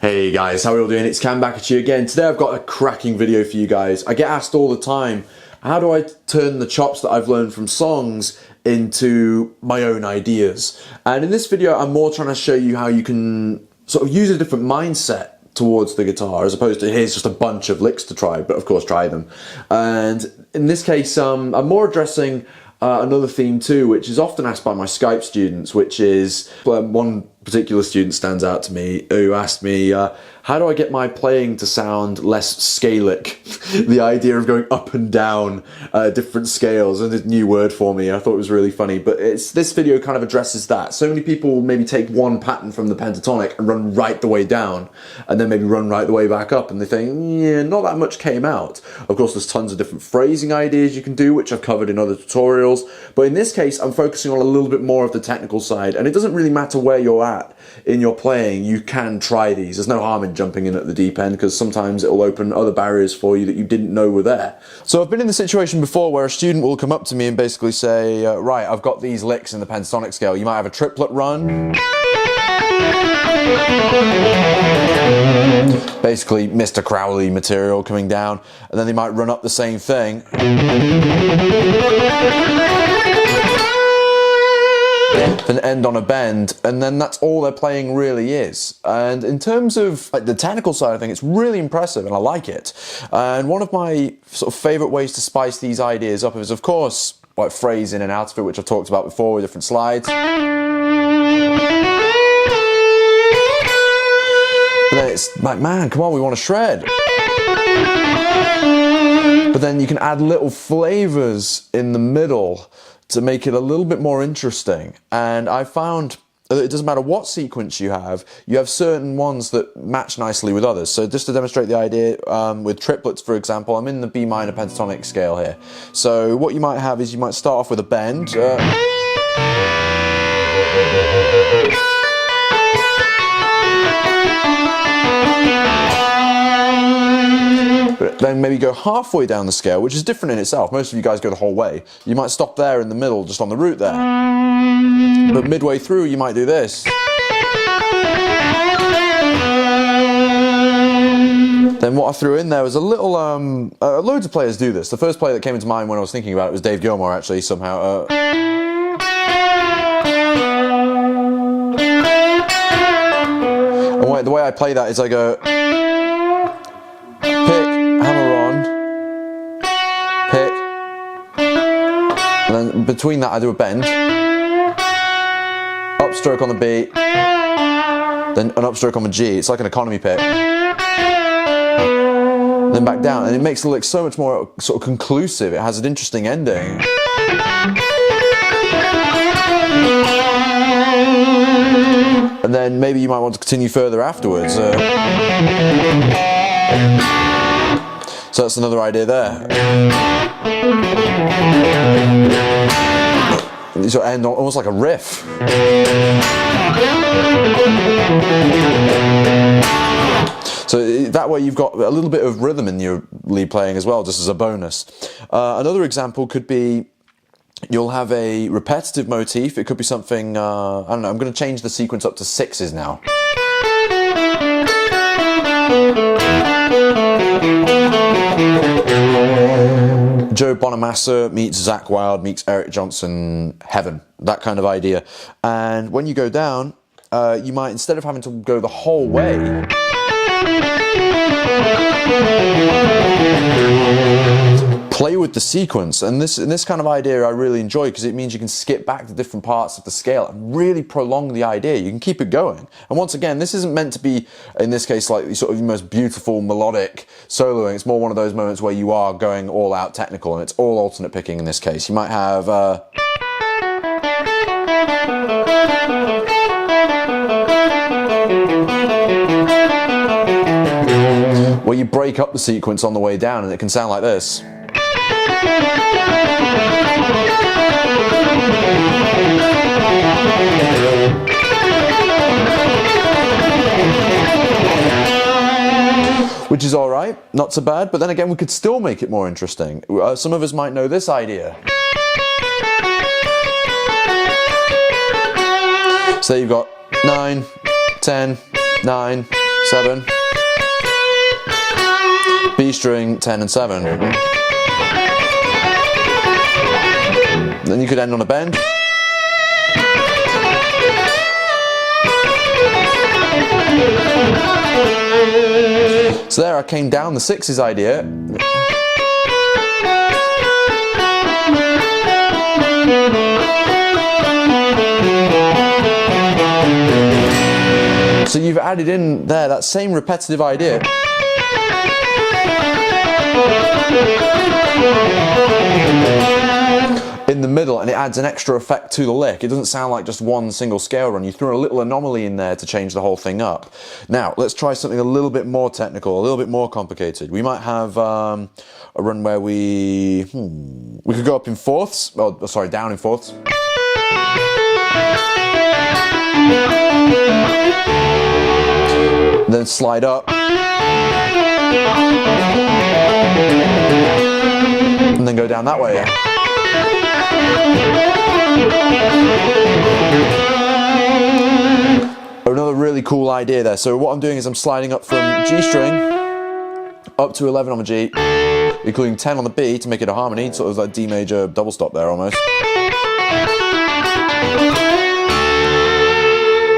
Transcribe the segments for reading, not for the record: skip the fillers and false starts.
Hey guys, how are you all doing? It's Cam back at you again. Today I've got a cracking video for you guys. I get asked all the time, how do I turn the chops that I've learned from songs into my own ideas? And in this video I'm more trying to show you how you can sort of use a different mindset towards the guitar as opposed to here's just a bunch of licks to try, but of course try them. And in this case I'm more addressing another theme too, which is often asked by my SKYPE students, which is one particular student stands out to me who asked me, how do I get my playing to sound less scalic? The idea of going up and down different scales, and a new word for me. I thought it was really funny, but this video kind of addresses that. So many people will maybe take one pattern from the pentatonic and run right the way down, and then maybe run right the way back up, and they think, yeah, not that much came out. Of course, there's tons of different phrasing ideas you can do, which I've covered in other tutorials, but in this case, I'm focusing on a little bit more of the technical side, and it doesn't really matter where you're at in your playing, you can try these. There's no harm in jumping in at the deep end, because sometimes it will open other barriers for you that you didn't know were there. So I've been in the situation before where a student will come up to me and basically say, right, I've got these licks in the pentatonic scale. You might have a triplet run. Basically Mr. Crowley material coming down, and then they might run up the same thing. Then end on a bend, and then that's all their playing really is. And in terms of like the technical side, I think it's really impressive and I like it. And one of my sort of favourite ways to spice these ideas up is, of course, like phrase in and out of it, which I've talked about before with different slides. But then it's like, man, come on, we want to shred. But then you can add little flavours in the middle to make it a little bit more interesting. And I found that it doesn't matter what sequence you have certain ones that match nicely with others. So just to demonstrate the idea, with triplets, for example, I'm in the B minor pentatonic scale here. So what you might have is you might start off with a bend. Then maybe go halfway down the scale, which is different in itself. Most of you guys go the whole way. You might stop there in the middle, just on the root there. But midway through, you might do this. Then what I threw in there was a little, loads of players do this. The first player that came into mind when I was thinking about it was Dave Gilmour, actually, somehow. And the way I play that is I go... And then between that I do a bend, upstroke on the B, then an upstroke on the G. It's like an economy pick. Then back down, and it makes the lick so much more sort of conclusive. It has an interesting ending. And then maybe you might want to continue further afterwards. So that's another idea there. You sort of end on almost like a riff. So that way you've got a little bit of rhythm in your lead playing as well, just as a bonus. Another example could be you'll have a repetitive motif. It could be something, I don't know, I'm going to change the sequence up to sixes now. Joe Bonamassa meets Zakk Wylde meets Eric Johnson, heaven, that kind of idea. And when you go down, you might, instead of having to go the whole way, play with the sequence. And this kind of idea I really enjoy, because it means you can skip back to different parts of the scale and really prolong the idea. You can keep it going. And once again, this isn't meant to be, in this case, like the sort of most beautiful melodic soloing. It's more one of those moments where you are going all out technical, and it's all alternate picking in this case. You might have where you break up the sequence on the way down, and it can sound like this. Which is alright, not so bad, but then again we could still make it more interesting. Some of us might know this idea. So you've got 9, 10, 9, 7, B string, 10 and 7. Then you could end on a bend. So there I came down the sixes idea. So you've added in there that same repetitive idea. In the middle, and it adds an extra effect to the lick. It doesn't sound like just one single scale run. You throw a little anomaly in there to change the whole thing up. Now, let's try something a little bit more technical, a little bit more complicated. We might have a run where we could go up in fourths, oh, sorry, down in fourths. Then slide up. And then go down that way. Another really cool idea there. So what I'm doing is I'm sliding up from G string up to 11 on the G, including 10 on the B to make it a harmony, sort of like D major double stop there almost.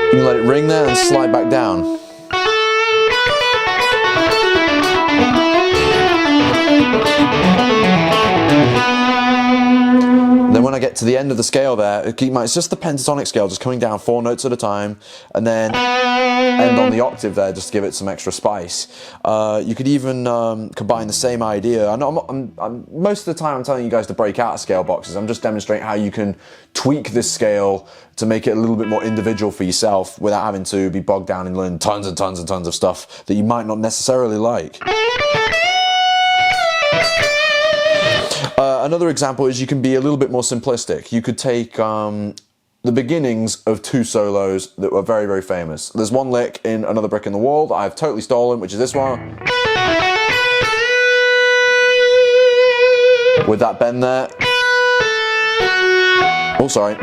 You can let it ring there and slide back down. Then when I get to the end of the scale there, it's just the pentatonic scale, just coming down 4 notes at a time, and then end on the octave there, just to give it some extra spice. You could even combine the same idea. Most of the time I'm telling you guys to break out of scale boxes. I'm just demonstrating how you can tweak this scale to make it a little bit more individual for yourself without having to be bogged down and learn tons and tons and tons of stuff that you might not necessarily like. Another example is you can be a little bit more simplistic. You could take the beginnings of 2 solos that were very, very famous. There's one lick in Another Brick in the Wall that I've totally stolen, which is this one. With that bend there. Oh, sorry.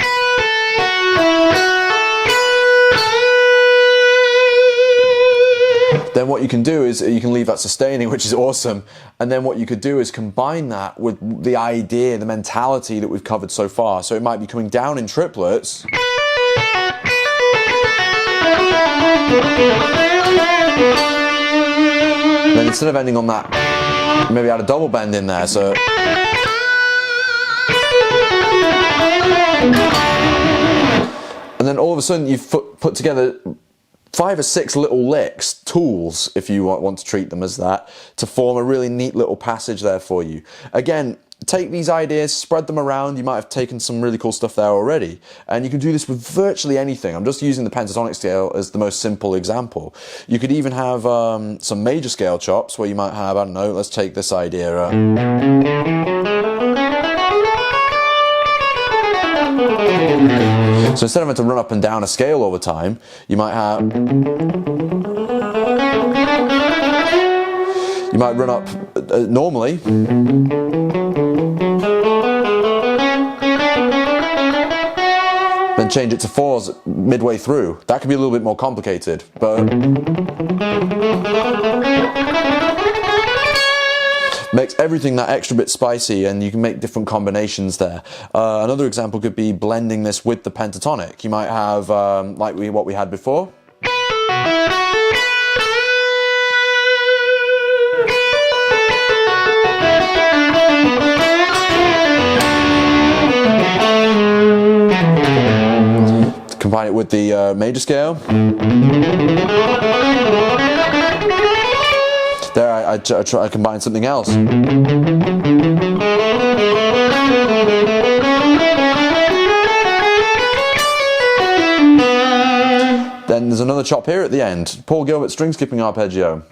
Then what you can do is you can leave that sustaining, which is awesome. And then what you could do is combine that with the idea, the mentality that we've covered so far. So it might be coming down in triplets. Then instead of ending on that, maybe add a double bend in there. So. And then all of a sudden you've put together 5 or 6 little licks, tools, if you want to treat them as that, to form a really neat little passage there for you. Again, take these ideas, spread them around. You might have taken some really cool stuff there already. And you can do this with virtually anything. I'm just using the pentatonic scale as the most simple example. You could even have some major scale chops where you might have, I don't know, let's take this idea. So instead of having to run up and down a scale all the time, you might have... You might run up normally. Then change it to 4s midway through. That could be a little bit more complicated, but... makes everything that extra bit spicy, and you can make different combinations there. Another example could be blending this with the pentatonic. You might have, like what we had before. combine it with the major scale. There, I combine something else. Then there's another chop here at the end. Paul Gilbert string skipping arpeggio.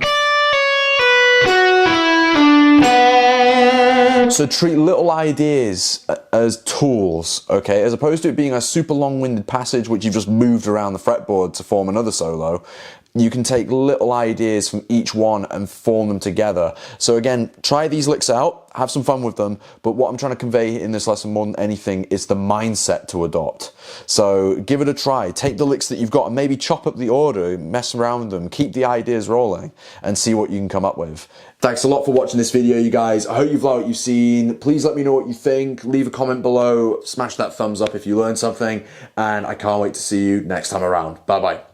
So treat little ideas as tools, okay? As opposed to it being a super long-winded passage which you've just moved around the fretboard to form another solo, you can take little ideas from each one and form them together. So again, try these licks out, have some fun with them, but what I'm trying to convey in this lesson more than anything is the mindset to adopt. So give it a try, take the licks that you've got and maybe chop up the order, mess around with them, keep the ideas rolling and see what you can come up with. Thanks a lot for watching this video, you guys. I hope you've liked what you've seen. Please let me know what you think, leave a comment below, smash that thumbs up if you learned something, and I can't wait to see you next time around. Bye bye.